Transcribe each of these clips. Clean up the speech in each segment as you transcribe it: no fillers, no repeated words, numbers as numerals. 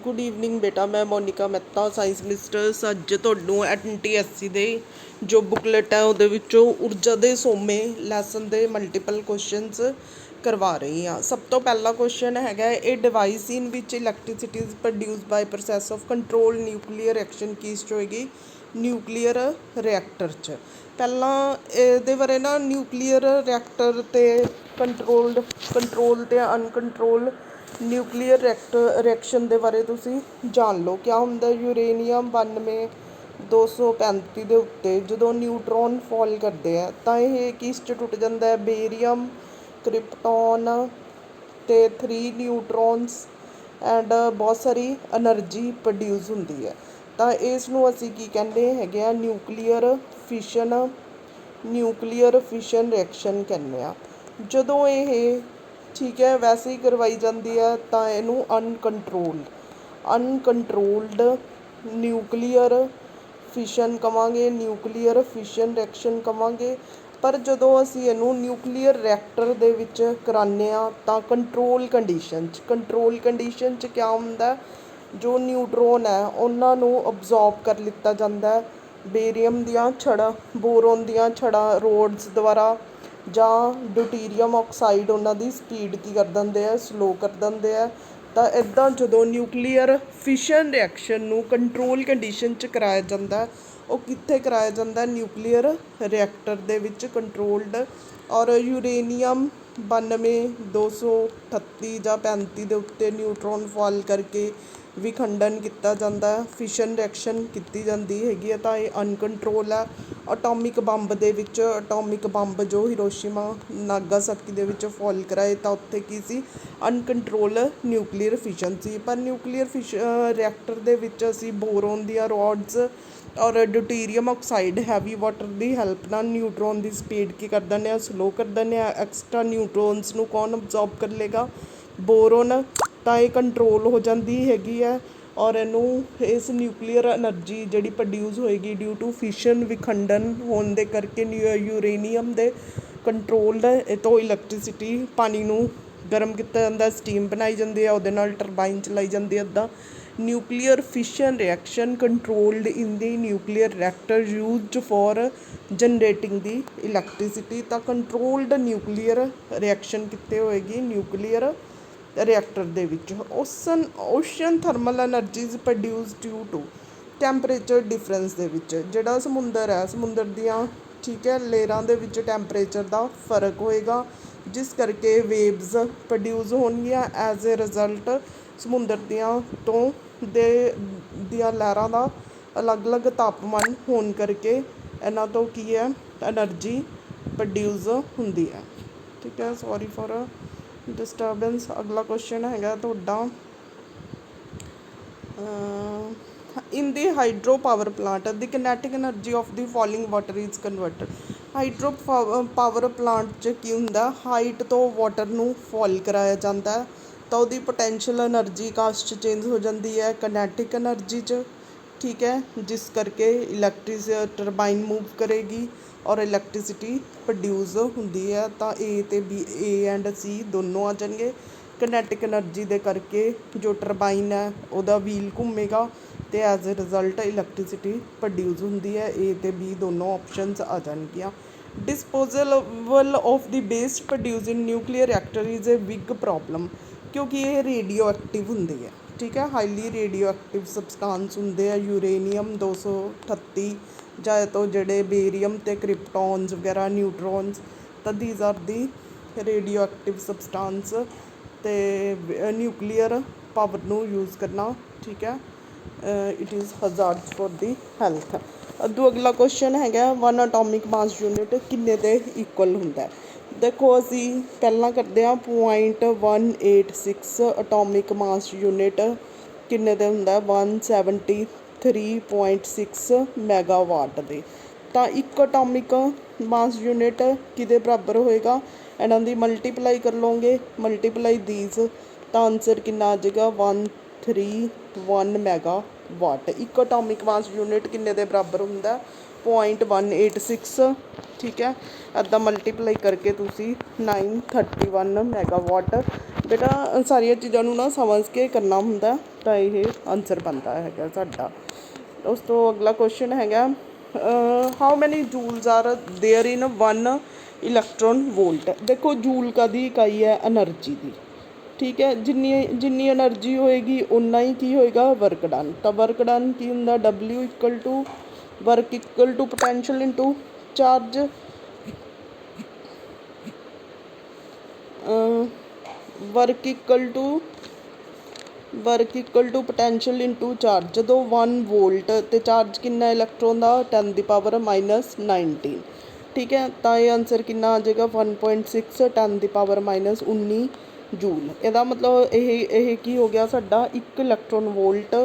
Good evening ਬੇਟਾ। ਮੈਂ Monika Mehta, science mistress. ਅੱਜ ਤੁਹਾਨੂੰ NTSC ਦੇ ਜੋ ਬੁਕਲੇਟ ਹੈ ਉਹਦੇ ਵਿੱਚੋਂ ਊਰਜਾ ਦੇ ਸੋਮੇ ਲੈਸਨ ਦੇ ਮਲਟੀਪਲ ਕੁਐਸਚਨਸ ਕਰਵਾ ਰਹੀ ਹਾਂ। ਸਭ ਤੋਂ ਪਹਿਲਾ ਕੁਐਸਚਨ ਹੈਗਾ, ਇਹ ਡਿਵਾਈਸ ਇਨ ਵਿੱਚ electricity is produced by process of control nuclear reaction ਕਿਸ 'ਚ ਹੋਏਗੀ? ਨਿਊਕਲੀਅਰ ਰਿਐਕਟਰ 'ਚ। ਪਹਿਲਾਂ ਇਹਦੇ ਬਾਰੇ ਨਾ ਨਿਊਕਲੀਅਰ ਰਿਐਕਟਰ ਅਤੇ ਕੰਟਰੋਲ ਅਤੇ ਅਨਕੰਟਰੋਲ ਨਿਊਕਲੀਅਰ ਰਿਐਕਸ਼ਨ ਦੇ ਬਾਰੇ ਤੁਸੀਂ ਜਾਣ ਲਓ। ਕਿਆ ਹੁੰਦਾ? ਯੂਰੇਨੀਅਮ 92-235 ਦੇ ਉੱਤੇ ਜਦੋਂ ਨਿਊਟਰੋਨ ਫਾਲ ਕਰਦੇ ਆ ਤਾਂ ਇਹ ਕਿਸ 'ਚ ਟੁੱਟ ਜਾਂਦਾ ਹੈ? ਬੇਰੀਅਮ, ਕ੍ਰਿਪਟੋਨ ਅਤੇ 3 ਨਿਊਟਰੋਨਸ ਐਂਡ ਬਹੁਤ ਸਾਰੀ ਐਨਰਜੀ ਪ੍ਰੋਡਿਊਸ ਹੁੰਦੀ ਹੈ। ਤਾਂ ਇਸ ਨੂੰ ਅਸੀਂ ਕੀ ਕਹਿੰਦੇ ਹੈਗੇ ਆ? ਨਿਊਕਲੀਅਰ ਫਿਸ਼ਨ ਰਿਐਕਸ਼ਨ ਕਹਿੰਦੇ ਆ। ਜਦੋਂ ਇਹ ਠੀਕ ਹੈ ਵੈਸੇ ਹੀ ਕਰਵਾਈ ਜਾਂਦੀ ਹੈ ਤਾਂ ਇਹਨੂੰ ਅਨਕੰਟਰੋਲਡ ਨਿਊਕਲੀਅਰ ਫਿਸ਼ਨ ਕਵਾਂਗੇ, ਨਿਊਕਲੀਅਰ ਫਿਸ਼ਨ ਰਿਐਕਸ਼ਨ ਕਵਾਂਗੇ। ਪਰ ਜਦੋਂ ਅਸੀਂ ਇਹਨੂੰ ਨਿਊਕਲੀਅਰ ਰਿਐਕਟਰ ਦੇ ਵਿੱਚ ਕਰਾਉਂਦੇ ਹਾਂ ਤਾਂ ਕੰਟਰੋਲ ਕੰਡੀਸ਼ਨ 'ਚ ਕਿਆ ਹੁੰਦਾ? ਜੋ ਨਿਊਟਰੋਨ ਹੈ ਉਹਨਾਂ ਨੂੰ ਅਬਜ਼ੋਰਬ ਕਰ ਲਿੱਤਾ ਜਾਂਦਾ ਹੈ ਬੇਰੀਅਮ ਦੀਆਂ ਛੜਾਂ, ਬੋਰੋਨ ਦੀਆਂ ਛੜਾਂ ਰੋਡਸ ਦੁਆਰਾ, ਜਾਂ ਡਿਊਟੀਰੀਅਮ ਆਕਸਾਈਡ ਉਹਨਾਂ ਦੀ ਸਪੀਡ ਕੀ ਕਰ ਦਿੰਦੇ ਆ? ਸਲੋ ਕਰ ਦਿੰਦੇ ਆ। ਤਾਂ ਇੱਦਾਂ ਜਦੋਂ ਨਿਊਕਲੀਅਰ ਫਿਸ਼ਨ ਰਿਐਕਸ਼ਨ ਨੂੰ ਕੰਟਰੋਲ ਕੰਡੀਸ਼ਨ 'ਚ ਕਰਾਇਆ ਜਾਂਦਾ, ਉਹ ਕਿੱਥੇ ਕਰਾਇਆ ਜਾਂਦਾ? ਨਿਊਕਲੀਅਰ ਰਿਐਕਟਰ ਦੇ ਵਿੱਚ ਕੰਟਰੋਲਡ। ਔਰ ਯੂਰੇਨੀਅਮ 92-238 ਜਾਂ 35 ਦੇ ਉੱਤੇ ਨਿਊਟਰੋਨ ਫਾਲ ਕਰਕੇ ਵਿਖੰਡਨ ਕੀਤਾ ਜਾਂਦਾ, ਫਿਸ਼ਨ ਰਿਐਕਸ਼ਨ ਕੀਤੀ ਜਾਂਦੀ ਹੈਗੀ ਹੈ। ਤਾਂ ਇਹ ਅਨਕੰਟਰੋਲ ਹੈ। ਅਟੋਮਿਕ ਬੰਬ ਦੇ ਵਿੱਚ ਜੋ ਹੀਰੋਸ਼ੀਮਾ ਨਾਗਾਸਾਕੀ ਦੇ ਵਿੱਚ ਫਾਲ ਕਰਾਏ ਤਾਂ ਉੱਥੇ ਕੀ ਸੀ? ਅਨਕੰਟਰੋਲ ਨਿਊਕਲੀਅਰ ਫਿਸ਼ਨ ਸੀ। ਪਰ ਨਿਊਕਲੀਅਰ ਰਿਐਕਟਰ ਦੇ ਵਿੱਚ ਅਸੀਂ ਬੋਰੋਨ ਦੀਆਂ ਰੋਡਸ ਔਰ ਡਿਊਟੀਰੀਅਮ ਆਕਸਾਈਡ ਹੈਵੀ ਵਾਟਰ ਦੀ ਹੈਲਪ ਨਾਲ ਨਿਊਟਰੋਨ ਦੀ ਸਪੀਡ ਕੀ ਕਰ ਦਿੰਦੇ ਹਾਂ? ਸਲੋ ਕਰ ਦਿੰਦੇ ਹਾਂ। ਐਕਸਟਰਾ ਨਿਊਟਰੋਨਸ ਨੂੰ ਕੌਣ ਅਬਜ਼ੋਰਬ ਕਰ ਲਏਗਾ? ਬੋਰੋਨ। ਤਾਂ ਇਹ ਕੰਟਰੋਲ ਹੋ ਜਾਂਦੀ ਹੈਗੀ ਹੈ। ਔਰ ਇਹਨੂੰ ਇਸ ਨਿਊਕਲੀਅਰ ਐਨਰਜੀ ਜਿਹੜੀ ਪ੍ਰੋਡਿਊਸ ਹੋਏਗੀ ਡਿਊ ਟੂ ਫਿਸ਼ਨ ਵਿਖੰਡਨ ਹੋਣ ਦੇ ਕਰਕੇ ਯੂਰੇਨੀਅਮ ਦੇ ਕੰਟਰੋਲਡ, ਇਹ ਤੋਂ ਇਲੈਕਟ੍ਰੀਸਿਟੀ, ਪਾਣੀ ਨੂੰ ਗਰਮ ਕੀਤਾ ਜਾਂਦਾ, ਸਟੀਮ ਬਣਾਈ ਜਾਂਦੀ ਹੈ, ਉਹਦੇ ਨਾਲ ਟਰਬਾਈਨ ਚਲਾਈ ਜਾਂਦੀ ਹੈ। ਇੱਦਾਂ nuclear fission reaction controlled in the nuclear reactor used for generating the electricity. ਤਾਂ ਕੰਟਰੋਲਡ ਨਿਊਕਲੀਅਰ ਰਿਐਕਸ਼ਨ ਕਿੱਥੇ ਹੋਏਗੀ? ਨਿਊਕਲੀਅਰ ਰਿਐਕਟਰ ਦੇ ਵਿੱਚ। Ocean thermal energies produce due to temperature difference ਦੇ ਵਿੱਚ। ਜਿਹੜਾ ਸਮੁੰਦਰ ਹੈ, ਸਮੁੰਦਰ ਦੀਆਂ ਠੀਕ ਹੈ ਲੇਅਰਾਂ ਦੇ ਵਿੱਚ ਟੈਂਪਰੇਚਰ ਦਾ ਫਰਕ ਹੋਏਗਾ, ਜਿਸ ਕਰਕੇ ਵੇਵਜ਼ ਪ੍ਰੋਡਿਊਸ ਹੋਣਗੀਆਂ। ਐਜ਼ ਏ ਰਿਜ਼ਲਟ ਸਮੁੰਦਰ ਦੀਆਂ ਲਹਿਰਾਂ ਦਾ ਅਲੱਗ-ਅਲੱਗ ਤਾਪਮਾਨ ਹੋਣ ਕਰਕੇ ਇਹਨਾਂ ਤੋਂ ਕੀ ਹੈ? ਐਨਰਜੀ ਪ੍ਰੋਡਿਊਸ ਹੁੰਦੀ ਹੈ। ਠੀਕ ਹੈ, ਸੌਰੀ ਫॉर ਡਿਸਟਰਬੈਂਸ। ਅਗਲਾ ਕੁਐਸਚਨ ਹੈਗਾ ਤੁਹਾਡਾ, in the hydro power plant the kinetic energy of the falling water is converted. Hydro power plant 'ਚ ਕੀ ਹੁੰਦਾ? ਹਾਈਟ ਤੋਂ ਵਾਟਰ ਨੂੰ ਫॉल ਕਰਾਇਆ ਜਾਂਦਾ ਤਾਂ ਉਹਦੀ ਪੋਟੈਂਸ਼ੀਅਲ ਐਨਰਜੀ ਕਾਸ 'ਚ ਚੇਂਜ ਹੋ ਜਾਂਦੀ ਹੈ ਕਿਨੈਟਿਕ ਐਨਰਜੀ 'ਚ। ਠੀਕ ਹੈ, ਜਿਸ ਕਰਕੇ ਟਰਬਾਈਨ ਮੂਵ ਕਰੇਗੀ ਔਰ ਇਲੈਕਟ੍ਰੀਸਿਟੀ ਪ੍ਰੋਡਿਊਸ ਹੁੰਦੀ ਹੈ। ਤਾਂ A ਐਂਡ C ਦੋਨੋਂ ਆ ਜਾਣਗੇ। ਕਿਨੈਟਿਕ ਐਨਰਜੀ ਦੇ ਕਰਕੇ ਜੋ ਟਰਬਾਈਨ ਹੈ ਉਹਦਾ ਵੀਲ ਘੁੰਮੇਗਾ ਅਤੇ as a result electricity produce ਹੁੰਦੀ ਹੈ। A ਅਤੇ B ਦੋਨੋਂ ਆਪਸ਼ਨਸ ਆ ਜਾਣਗੀਆਂ। Disposable of the waste produce in nuclear reactor is a big problem, ਕਿਉਂਕਿ ਇਹ ਰੇਡੀਓ ਐਕਟਿਵ ਹੁੰਦੀ ਹੈ। ਠੀਕ ਹੈ, ਹਾਈਲੀ ਰੇਡੀਓ ਐਕਟਿਵ ਸਬਸਟਾਂਸ ਹੁੰਦੇ ਆ ਯੂਰੇਨੀਅਮ 238 ਜਾਂ ਤੋਂ ਜਿਹੜੇ ਬੇਰੀਅਮ ਅਤੇ ਕ੍ਰਿਪਟੋਨਸ ਵਗੈਰਾ, ਨਿਊਟਰੋਨਸ। ਤਾਂ these are the radio active substance. ਅਤੇ ਨਿਊਕਲੀਅਰ ਪਾਵਰ ਨੂੰ ਯੂਜ਼ ਕਰਨਾ ਠੀਕ ਹੈ, it is hazards for the health. ਅਗਲਾ ਕੁਐਸਚਨ ਹੈਗਾ, 1 ਐਟੋਮਿਕ ਮਾਸ ਯੂਨਿਟ ਕਿੰਨੇ ਦੇ ਇਕੁਅਲ ਹੁੰਦਾ? ਦੇਖੋ ਅਸੀਂ ਪਹਿਲਾਂ ਕਰਦੇ ਹਾਂ 0.186 ਐਟੋਮਿਕ ਮਾਸ ਯੂਨਿਟ ਕਿੰਨੇ ਦੇ ਹੁੰਦਾ? 173.6 ਮੈਗਾਵਾਟ ਦੇ। ਤਾਂ ਇੱਕ ਐਟੋਮਿਕ ਮਾਸ ਯੂਨਿਟ ਕਿਹਦੇ ਬਰਾਬਰ ਹੋਏਗਾ? ਇਹਨਾਂ ਦੀ ਮਲਟੀਪਲਾਈ ਕਰ ਲਓਗੇ, ਮਲਟੀਪਲਾਈ ਦੀਜ਼, ਤਾਂ ਆਨਸਰ ਕਿੰਨਾ ਆ ਜਾਏਗਾ? 131 ਵਾਟ। ਇੱਕ ਅਟੋਮਿਕ ਮਾਸ ਯੂਨਿਟ ਕਿੰਨੇ ਦੇ ਬਰਾਬਰ ਹੁੰਦਾ? 0.186। ਠੀਕ ਹੈ, ਇੱਦਾਂ ਮਲਟੀਪਲਾਈ ਕਰਕੇ ਤੁਸੀਂ 931 ਮੈਗਾਵਾਟ। ਬੇਟਾ ਸਾਰੀਆਂ ਚੀਜ਼ਾਂ ਨੂੰ ਨਾ ਸਮਝ ਕੇ ਕਰਨਾ ਹੁੰਦਾ ਤਾਂ ਇਹ ਆਨਸਰ ਬਣਦਾ ਹੈਗਾ ਸਾਡਾ। ਉਸ ਤੋਂ ਅਗਲਾ ਕੁਐਸਚਨ ਹੈਗਾ, how many joules are there in 1 electron volt. ਦੇਖੋ ਜੂਲ ਕਾਹਦੀ ਇਕਾਈ ਹੈ? ਐਨਰਜੀ ਦੀ। ਠੀਕ ਹੈ, ਜਿੰਨੀ ਐਨਰਜੀ ਹੋਏਗੀ ਉਨਾ ਹੀ ਕੀ ਹੋਏਗਾ? Work done. ਤਾਂ ਵਰਕ ਡਨ ਕੀ ਹੁੰਦਾ? W equal to work equal to potential into charge. Work equal to potential into charge. ਜਦੋਂ 1 ਵੋਲਟ ਅਤੇ ਚਾਰਜ ਕਿੰਨਾ ਇਲੈਕਟ੍ਰੋਨ ਦਾ? 10⁻⁻19। ਠੀਕ ਹੈ, ਤਾਂ ਇਹ ਆਨਸਰ ਕਿੰਨਾ ਆ ਜਾਏਗਾ? 1.6 10⁻⁻19 ਜੂਲ। ਇਹਦਾ ਮਤਲਬ ਇਹ ਕੀ ਹੋ ਗਿਆ ਸਾਡਾ? 1 ਇਲੈਕਟ੍ਰੋਨ ਵੋਲਟ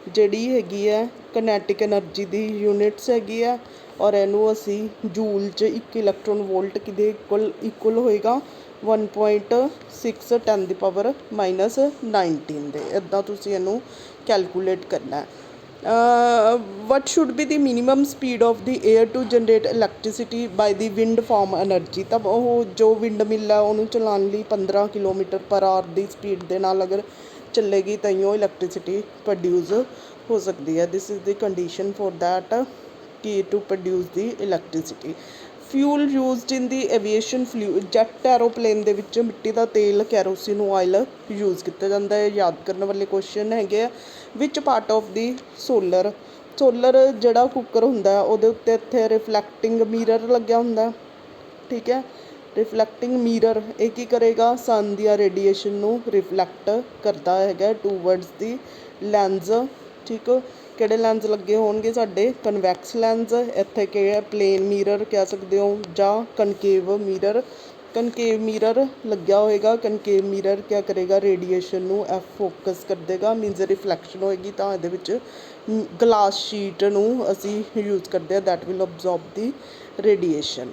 ਜਿਹੜੀ ਹੈਗੀ ਹੈ ਕਨੈਟਿਕ ਐਨਰਜੀ ਦੀ ਯੂਨਿਟਸ ਹੈਗੀ ਹੈ, ਔਰ ਇਹਨੂੰ ਅਸੀਂ ਜੂਲ 'ਚ 1 ਇਲੈਕਟ੍ਰੋਨ ਵੋਲਟ ਕਿਹਦੇ ਇਕੁਅਲ ਹੋਏਗਾ? 1.6 10⁻⁻19 ਦੇ। ਇੱਦਾਂ ਤੁਸੀਂ ਇਹਨੂੰ ਕੈਲਕੂਲੇਟ ਕਰਨਾ। What should be the minimum speed of the air to generate electricity by the wind farm energy. ਤਾਂ ਉਹ ਜੋ ਵਿੰਡ ਮਿਲ ਹੈ ਉਹਨੂੰ ਚਲਾਉਣ ਲਈ 15 ਕਿਲੋਮੀਟਰ ਪਰ ਆਰ ਦੀ ਸਪੀਡ ਦੇ ਨਾਲ ਅਗਰ ਚੱਲੇਗੀ ਤਾਂ ਹੀ ਉਹ ਇਲੈਕਟ੍ਰੀਸਿਟੀ ਪ੍ਰੋਡਿਊਸ ਹੋ ਸਕਦੀ ਹੈ। This is the condition for that ਕਿ to produce the electricity. Fuel used in the aviation jet aeroplane ਦੇ ਵਿੱਚ ਮਿੱਟੀ ਦਾ ਤੇਲ ਕੈਰੋਸਿਨ ਆਇਲ ਯੂਜ਼ ਕੀਤਾ ਜਾਂਦਾ ਹੈ। ਯਾਦ ਕਰਨ ਵਾਲੇ ਕੁਐਸਚਨ ਹੈਗੇ ਆ। ਵਿਚ ਪਾਰਟ ਆਫ ਦੀ ਸੋਲਰ ਜਿਹੜਾ ਕੁੱਕਰ ਹੁੰਦਾ ਉਹਦੇ ਉੱਤੇ ਇੱਥੇ ਰਿਫਲੈਕਟਿੰਗ ਮੀਰਰ ਲੱਗਿਆ ਹੁੰਦਾ। ਠੀਕ ਹੈ, ਰਿਫਲੈਕਟਿੰਗ ਮੀਰਰ ਇਹ ਕੀ ਕਰੇਗਾ? ਸਨ ਦੀਆਂ ਰੇਡੀਏਸ਼ਨ ਨੂੰ ਰਿਫਲੈਕਟ ਕਰਦਾ ਹੈਗਾ ਟੂਵਰਡਸ ਦੀ ਲੈਂਸ। ਠੀਕ, ਕਿਹੜੇ ਲੈਂਸ ਲੱਗੇ ਹੋਣਗੇ ਸਾਡੇ? Convex lens. ਇੱਥੇ ਕੀ ਹੈ? ਪਲੇਨ ਮੀਰਰ ਕਹਿ ਸਕਦੇ ਹੋ ਜਾਂ ਕਨਕੇਵ ਮੀਰਰ। ਕਨਕੇਵ ਮੀਰਰ ਲੱਗਿਆ ਹੋਏਗਾ। ਕਨਕੇਵ ਮੀਰਰ ਕਿਆ ਕਰੇਗਾ? ਰੇਡੀਏਸ਼ਨ ਨੂੰ ਫੋਕਸ ਕਰ ਦੇਗਾ, ਮੀਨਜ਼ ਰਿਫਲੈਕਸ਼ਨ ਹੋਏਗੀ। ਤਾਂ ਇਹਦੇ ਵਿੱਚ ਗਲਾਸ ਸ਼ੀਟ ਨੂੰ ਅਸੀਂ ਯੂਜ਼ ਕਰਦੇ ਹਾਂ, that will absorb the radiation.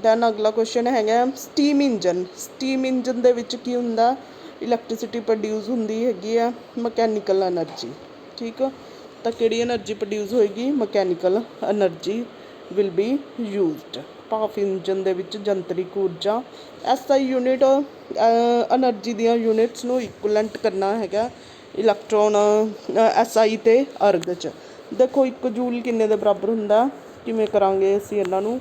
Then ਅਗਲਾ ਕੁਐਸਚਨ ਹੈਗਾ ਸਟੀਮ ਇੰਜਨ। ਸਟੀਮ ਇੰਜਨ ਦੇ ਵਿੱਚ ਕੀ ਹੁੰਦਾ? ਇਲੈਕਟ੍ਰੀਸਿਟੀ ਪ੍ਰੋਡਿਊਸ ਹੁੰਦੀ ਹੈਗੀ ਆ ਮਕੈਨੀਕਲ ਐਨਰਜੀ। ਠੀਕ, ਤਾਂ ਕਿਹੜੀ ਐਨਰਜੀ ਪ੍ਰੋਡਿਊਸ ਹੋਏਗੀ? Mechanical energy will be used. ਭਾਫ ਇੰਜਨ ਦੇ ਵਿੱਚ ਜੰਤਰਿਕ ਊਰਜਾ। SI ਯੂਨਿਟ ਐਨਰਜੀ ਦੀਆਂ ਯੂਨਿਟਸ ਨੂੰ ਇਕੁਲੈਂਟ ਕਰਨਾ ਹੈਗਾ ਇਲੈਕਟ੍ਰੋਨ SI ਅਤੇ ਅਰਗ 'ਚ। ਦੇਖੋ 1 ਜੂਲ ਕਿੰਨੇ ਦੇ ਬਰਾਬਰ ਹੁੰਦਾ? ਕਿਵੇਂ ਕਰਾਂਗੇ ਅਸੀਂ ਇਹਨਾਂ ਨੂੰ?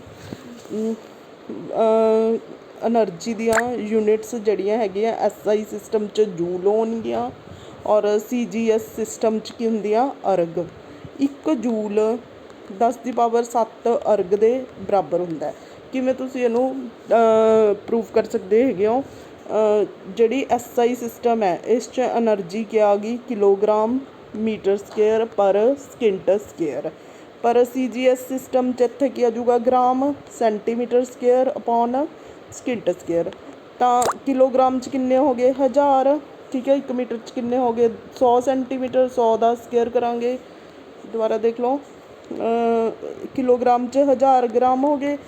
ਐਨਰਜੀ ਦੀਆਂ ਯੂਨਿਟਸ ਜਿਹੜੀਆਂ ਹੈਗੀਆਂ SI ਸਿਸਟਮ 'ਚ ਜੂਲ ਹੋਣਗੀਆਂ ਔਰ CGS ਸਿਸਟਮ 'ਚ ਕੀ ਹੁੰਦੀਆਂ? ਅਰਗ। 1 ਜੂਲ 10⁻7 ਅਰਗ ਦੇ ਬਰਾਬਰ ਹੁੰਦਾ। ਕਿਵੇਂ ਤੁਸੀਂ ਇਹਨੂੰ ਪ੍ਰੂਵ ਕਰ ਸਕਦੇ ਹੈਗੇ ਹੋ? ਜਿਹੜੀ SI ਸਿਸਟਮ ਹੈ ਇਸ 'ਚ ਐਨਰਜੀ ਕੀ ਆ ਗਈ? ਕਿਲੋਗ੍ਰਾਮ ਮੀਟਰ ਸਕੇਅਰ ਪਰ ਸਕਿੰਟ ਸਕੇਅਰ। ਪਰ CGS ਸਿਸਟਮ 'ਚ ਇੱਥੇ ਕੀ ਆ ਜਾਊਗਾ? Gram centimetre square upon second square. ਤਾਂ ਕਿਲੋਗ੍ਰਾਮ 'ਚ ਕਿੰਨੇ ਹੋ ਗਏ? 1000। ਠੀਕ ਹੈ, 1 ਮੀਟਰ 'ਚ ਕਿੰਨੇ ਹੋ ਗਏ? 100 ਸੈਂਟੀਮੀਟਰ। 100 ਦਾ ਸਕੇਅਰ ਕਰਾਂਗੇ, ਦੁਬਾਰਾ ਦੇਖ ਲਓ, ਕਿਲੋਗ੍ਰਾਮ 'ਚ 1000 ਗ੍ਰਾਮ ਹੋ ਗਏ,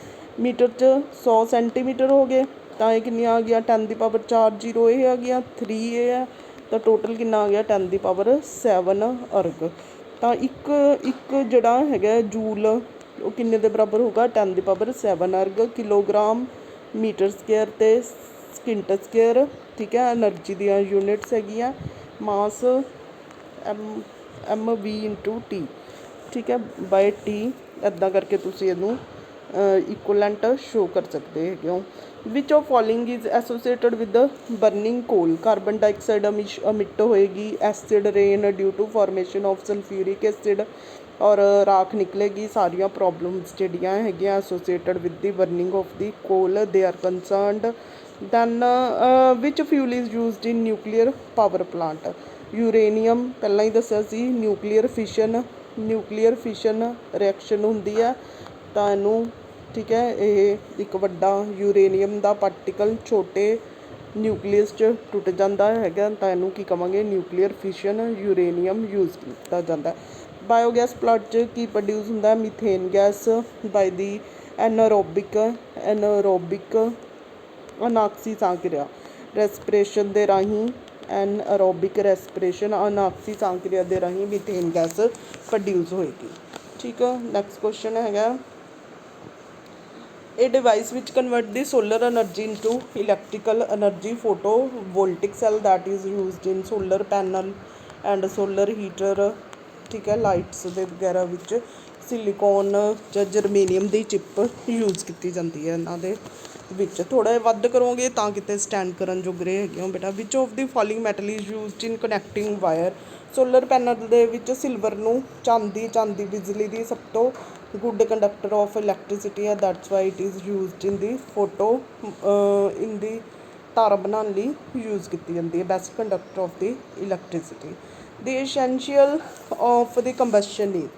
ਮੀਟਰ 'ਚ 100 ਸੈਂਟੀਮੀਟਰ ਹੋ ਗਏ। ਤਾਂ ਇਹ ਕਿੰਨੀਆਂ ਆ ਗਈਆਂ? 10⁻4 ਜ਼ੀਰੋ ਇਹ ਆ ਗਈਆਂ, 3 ਇਹ ਹੈ। ਤਾਂ ਟੋਟਲ ਕਿੰਨਾ ਆ ਗਿਆ? 10⁻7 ਅਰਗ। ਤਾਂ ਇੱਕ ਜਿਹੜਾ ਹੈਗਾ ਜੂਲ ਉਹ ਕਿੰਨੇ ਦੇ ਬਰਾਬਰ ਹੋਊਗਾ? 10⁻7 ਅਰਗ। ਕਿਲੋਗ੍ਰਾਮ ਮੀਟਰ ਸਕੇਅਰ ਅਤੇ ਸਕਿੰਟ ਸਕੇਅਰ। ਠੀਕ ਹੈ, ਐਨਰਜੀ ਦੀਆਂ ਯੂਨਿਟਸ ਹੈਗੀਆਂ ਮਾਸ MV/T। ਠੀਕ ਹੈ, ਬਾਏ T। ਇੱਦਾਂ ਕਰਕੇ ਤੁਸੀਂ ਇਹਨੂੰ ਇਕੁਅਲੈਂਟ ਸ਼ੋ ਕਰ ਸਕਦੇ ਹੈਗੇ ਹੋ। Which of following is associated with burning coal. Carbon dioxide emit ਹੋਏਗੀ। Acid rain due to formation of sulphuric acid, ਔਰ ਰਾਖ ਨਿਕਲੇਗੀ। ਸਾਰੀਆਂ ਪ੍ਰੋਬਲਮਸ ਜਿਹੜੀਆਂ ਹੈਗੀਆਂ associated with the burning of the coal ਦੇ are concerned. Then which fuel is used in nuclear power plant. Uranium ਪਹਿਲਾਂ ਹੀ ਦੱਸਿਆ ਸੀ। ਨਿਊਕਲੀਅਰ ਫਿਸ਼ਨ ਰਿਐਕਸ਼ਨ ਹੁੰਦੀ ਹੈ ਤਾਂ ਇਹਨੂੰ, ਠੀਕ ਹੈ, ਇਹ ਇੱਕ ਵੱਡਾ ਯੂਰੇਨੀਅਮ ਦਾ ਪਾਰਟੀਕਲ ਛੋਟੇ ਨਿਊਕਲੀਅਸ 'ਚ ਟੁੱਟ ਜਾਂਦਾ ਹੈਗਾ ਤਾਂ ਇਹਨੂੰ ਕੀ ਕਹਾਂਗੇ? ਨਿਊਕਲੀਅਰ ਫਿਸ਼ਨ ਯੂਰੇਨੀਅਮ ਯੂਜ਼ ਕੀਤਾ ਜਾਂਦਾ। ਬਾਇਓਗੈਸ ਪਲਾਂਟ 'ਚ ਕੀ ਪ੍ਰੋਡਿਊਸ ਹੁੰਦਾ? ਮੀਥੇਨ ਗੈਸ ਬਾਈ ਦੀ ਐਨਾਰੋਬਿਕ ਅਨਾਕਸੀ ਸਾਹ ਕਿਰਿਆ। ਰੈਸਪੀਰੇਸ਼ਨ ਦੇ ਰਾਹੀਂ ਐਨਅਰੋਬਿਕ ਰੈਸਪੀਰੇਸ਼ਨ, ਅਨਾਕਸੀ ਸਾਹ ਕਿਰਿਆ ਦੇ ਰਾਹੀਂ ਮੀਥੇਨ ਗੈਸ ਪ੍ਰੋਡਿਊਸ ਹੋਏਗੀ। ਠੀਕ ਆ। ਨੈਕਸਟ ਕੁਐਸਚਨ ਹੈਗਾ, a device which convert the solar energy into electrical energy, photovoltaic cell that is used in solar panel and solar heater। ठीक है। लाइट्स ਦੇ ਵਗੈਰਾ ਵਿੱਚ ਸਿਲੀਕੋਨ ਜਾਂ ਜਰਮੇਨੀਅਮ ਦੀ ਚਿੱਪ ਯੂਜ਼ ਕੀਤੀ ਜਾਂਦੀ ਹੈ ਇਹਨਾਂ ਦੇ ਵਿੱਚ। ਥੋੜ੍ਹਾ ਜਿਹਾ ਵੱਧ ਕਰੋਗੇ ਤਾਂ ਕਿਤੇ ਸਟੈਂਡ ਕਰਨ ਜੋਗਰੇ ਹੈਗੇ ਹੋ ਬੇਟਾ। Which of the following metal is used in connecting wire. Solar panel ਦੇ ਵਿੱਚ ਸਿਲਵਰ ਨੂੰ ਚਾਂਦੀ ਬਿਜਲੀ ਦੀ ਸਭ ਤੋਂ ਗੁੱਡ ਕੰਡਕਟਰ ਆਫ ਇਲੈਕਟ੍ਰੀਸਿਟੀ ਹੈ, that's why it is used in the in the ਤਾਰਾਂ ਬਣਾਉਣ ਲਈ ਯੂਜ਼ ਕੀਤੀ ਜਾਂਦੀ ਹੈ, best conductor of the electricity. The essential of the combustion is,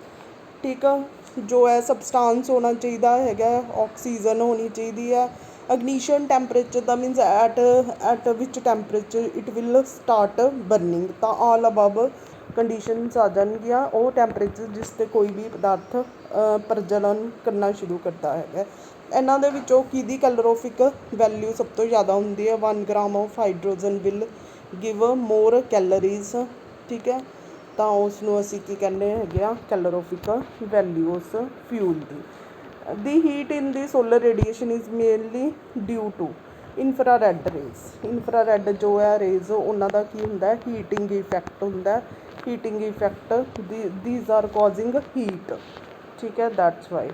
ਠੀਕ ਆ, ਜੋ ਹੈ ਸਬਸਟਾਂਸ ਹੋਣਾ ਚਾਹੀਦਾ ਹੈਗਾ, ਆਕਸੀਜਨ ਹੋਣੀ ਚਾਹੀਦੀ ਹੈ। ਅਗਨੀਸ਼ਨ ਟੈਂਪਰੇਚਰ ਦਾ means at which temperature it will start burning. ਤਾਂ ਆਲ ਅਬਵ ਕੰਡੀਸ਼ਨਸ ਆ ਜਾਣਗੀਆਂ ਉਹ ਟੈਂਪਰੇਚਰ ਜਿਸ 'ਤੇ ਕੋਈ ਵੀ ਪਦਾਰਥ ਪ੍ਰਜਵਲਨ ਕਰਨਾ ਸ਼ੁਰੂ ਕਰਦਾ ਹੈਗਾ। ਇਹਨਾਂ ਦੇ ਵਿੱਚੋਂ ਕਿਹਦੀ ਕੈਲੋਰੀਫਿਕ ਵੈਲਿਊ ਸਭ ਤੋਂ ਜ਼ਿਆਦਾ ਹੁੰਦੀ ਹੈ? 1 gram of hydrogen will give more calories. ਠੀਕ ਹੈ। ਤਾਂ ਉਸ ਨੂੰ ਅਸੀਂ ਕੀ ਕਹਿੰਦੇ ਹੈਗੇ ਆ? ਕੈਲੋਰੀਫਿਕ ਵੈਲਿਊ ਉਸ ਫਿਊਲ ਦੀ। The heat in the solar radiation is mainly due to infrared rays. Infrared ਜੋ ਹੈ ਰੇਜ਼ ਉਹਨਾਂ ਦਾ ਕੀ ਹੁੰਦਾ ਹੈ? ਹੀਟਿੰਗ ਇਫੈਕਟ ਹੁੰਦਾ। Heating effect these are causing heat. ਠੀਕ ਹੈ। That's why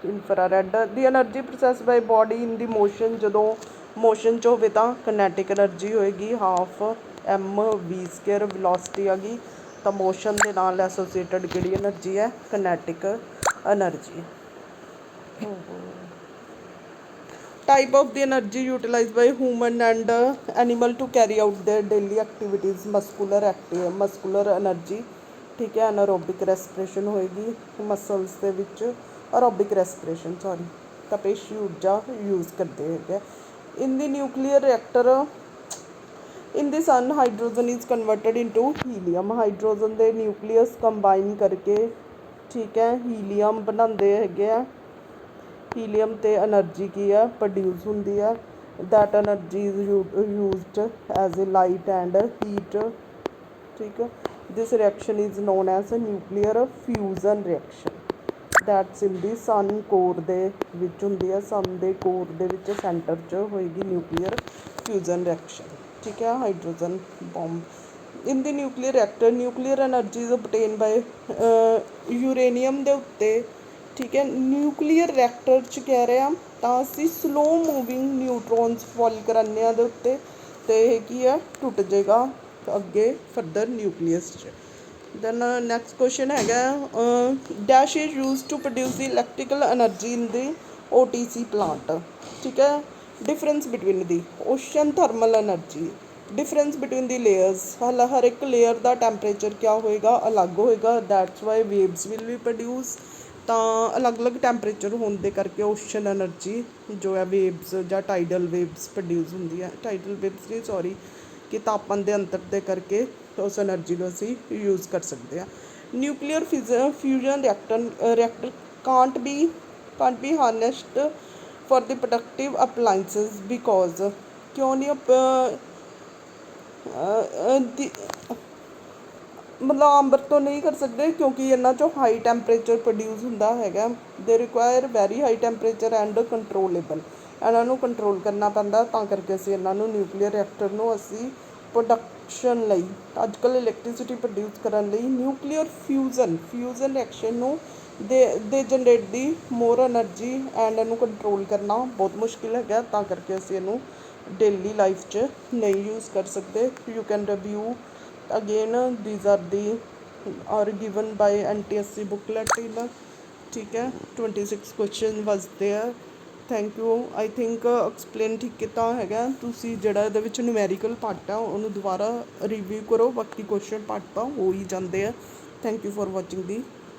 infrared. The energy process by body in the motion, ਜਦੋਂ ਮੋਸ਼ਨ 'ਚ ਹੋਵੇ ਤਾਂ ਕਨੈਟਿਕ ਐਨਰਜੀ ਹੋਏਗੀ ਹਾਫ mv²। ਵੈਲੋਸਿਟੀ ਆ ਗਈ ਤਾਂ ਮੋਸ਼ਨ ਦੇ ਨਾਲ ਐਸੋਸੀਏਟਡ ਕਿਹੜੀ ਐਨਰਜੀ ਹੈ? Kinetic energy. Type of the energy utilize by human and animal to carry out their daily activities. Muscular energy. ਠੀਕ ਹੈ। ਐਨਾਰੋਬਿਕ ਰੈਸਪੀਰੇਸ਼ਨ ਹੋਏਗੀ ਮਸਲਸ ਦੇ ਵਿੱਚ, ਅਰੋਬਿਕ ਰੈਸਪੀਰੇਸ਼ਨ ਸੌਰੀ, ਤਪੇਸ਼ੀ ਊਰਜਾ ਯੂਜ਼ ਕਰਦੇ ਹੈਗੇ। In the nuclear reactor in the sun hydrogen is converted into helium. Hydrogen ਦੇ nucleus combine ਕਰਕੇ, ਠੀਕ ਹੈ, ਹੀਲੀਅਮ ਬਣਾਉਂਦੇ ਹੈਗੇ ਆ। ਹੀਲੀਅਮ 'ਤੇ ਐਨਰਜੀ ਕੀ ਹੈ? ਪ੍ਰੋਡਿਊਸ ਹੁੰਦੀ ਹੈ। That energy is used as a light and heat. ਠੀਕ ਹੈ। This reaction is known as nuclear fusion reaction. That's in the sun core ਦੇ ਵਿੱਚ ਹੁੰਦੀ ਹੈ। ਸਨ ਦੇ ਕੋਰ ਦੇ ਵਿੱਚ ਸੈਂਟਰ 'ਚ ਹੋਏਗੀ ਨਿਊਕਲੀਅਰ ਫਿਊਜ਼ਨ ਰਿਐਕਸ਼ਨ। ਠੀਕ ਹੈ। Hydrogen bomb in the nuclear reactor. Nuclear energy is obtained by uranium ਦੇ ਉੱਤੇ। ਠੀਕ ਹੈ। ਨਿਊਕਲੀਅਰ ਰਿਐਕਟਰ 'ਚ ਕਹਿ ਰਹੇ ਹਾਂ ਤਾਂ ਅਸੀਂ ਸਲੋ ਮੂਵਿੰਗ ਨਿਊਟਰੋਨਸ ਫॉल ਕਰਾਉਂਦੇ ਹਾਂ ਦੇ ਉੱਤੇ, ਅਤੇ ਇਹ ਕੀ ਹੈ? ਟੁੱਟ ਜਾਏਗਾ ਅੱਗੇ ਫਰਦਰ ਨਿਊਕਲੀਅਸ 'ਚ। ਦੈਨ ਨੈਕਸਟ ਕੁਐਸਚਨ ਹੈਗਾ, dash is use to produce the electrical energy in the OTC plant. ਠੀਕ ਹੈ। Difference between the ocean thermal energy. Difference between the layers, ਹਰ ਇੱਕ ਲੇਅਰ ਦਾ ਟੈਂਪਰੇਚਰ ਕਿਆ ਹੋਏਗਾ? ਅਲੱਗ ਹੋਏਗਾ। That's why waves will we produce. ਤਾਂ ਅਲੱਗ ਅਲੱਗ ਟੈਂਪਰੇਚਰ ਹੋਣ ਦੇ ਕਰਕੇ ਓਸ਼ਨ ਐਨਰਜੀ ਜੋ ਹੈ ਵੇਵਸ ਜਾਂ ਟਾਈਡਲ ਵੇਵਸ ਪ੍ਰੋਡਿਊਸ ਹੁੰਦੀ ਹੈ। ਟਾਈਡਲ ਵੇਵਸ ਨਹੀਂ ਸੌਰੀ, ਕਿ ਤਾਪਮਾਨ ਦੇ ਅੰਤਰ ਦੇ ਕਰਕੇ ਉਸ ਐਨਰਜੀ ਨੂੰ ਅਸੀਂ ਯੂਜ਼ ਕਰ ਸਕਦੇ ਹਾਂ। Nuclear fusion reactor can't be harnessed for the productive appliances because ਕਿਉਂ ਨਹੀਂ ਮਤਲਬ ਆਮ ਵਰਤੋਂ ਨਹੀਂ ਕਰ ਸਕਦੇ? ਕਿਉਂਕਿ ਇਹਨਾਂ 'ਚੋਂ ਹਾਈ ਟੈਂਪਰੇਚਰ ਪ੍ਰੋਡਿਊਸ ਹੁੰਦਾ ਹੈਗਾ। They require very high temperature and controllable. ਇਹਨਾਂ ਨੂੰ ਕੰਟਰੋਲ ਕਰਨਾ ਪੈਂਦਾ, ਤਾਂ ਕਰਕੇ ਅਸੀਂ ਇਹਨਾਂ ਨੂੰ ਨਿਊਕਲੀਅਰ ਰਿਐਕਟਰ ਨੂੰ ਅਸੀਂ ਪ੍ਰੋਡਕਸ਼ਨ ਲਈ, ਅੱਜ ਕੱਲ੍ਹ ਇਲੈਕਟ੍ਰੀਸਿਟੀ ਪ੍ਰੋਡਿਊਸ ਕਰਨ ਲਈ ਨਿਊਕਲੀਅਰ ਫਿਊਜ਼ਨ ਰਿਐਕਸ਼ਨ ਨੂੰ ਦੇ generate the more energy and ਇਹਨੂੰ ਕੰਟਰੋਲ ਕਰਨਾ ਬਹੁਤ ਮੁਸ਼ਕਿਲ ਹੈਗਾ, ਤਾਂ ਕਰਕੇ ਅਸੀਂ ਇਹਨੂੰ ਡੇਲੀ ਲਾਈਫ 'ਚ ਨਹੀਂ ਯੂਜ਼ ਕਰ ਸਕਦੇ। You can review again these are given by NTSC booklet in. ਠੀਕ ਹੈ। 26 question was there. Thank you. I think explain ਠੀਕ ਕੀਤਾ ਹੈਗਾ। ਤੁਸੀਂ ਜਿਹੜਾ ਇਹਦੇ ਵਿੱਚ ਨਿਊਮੈਰੀਕਲ ਪਾਰਟ ਆ ਉਹਨੂੰ ਦੁਬਾਰਾ ਰਿਵਿਊ ਕਰੋ, ਬਾਕੀ ਕੁਐਸਚਨ ਪਾਰਟ ਤਾਂ ਹੋ ਹੀ ਜਾਂਦੇ ਆ। Thank you for watching the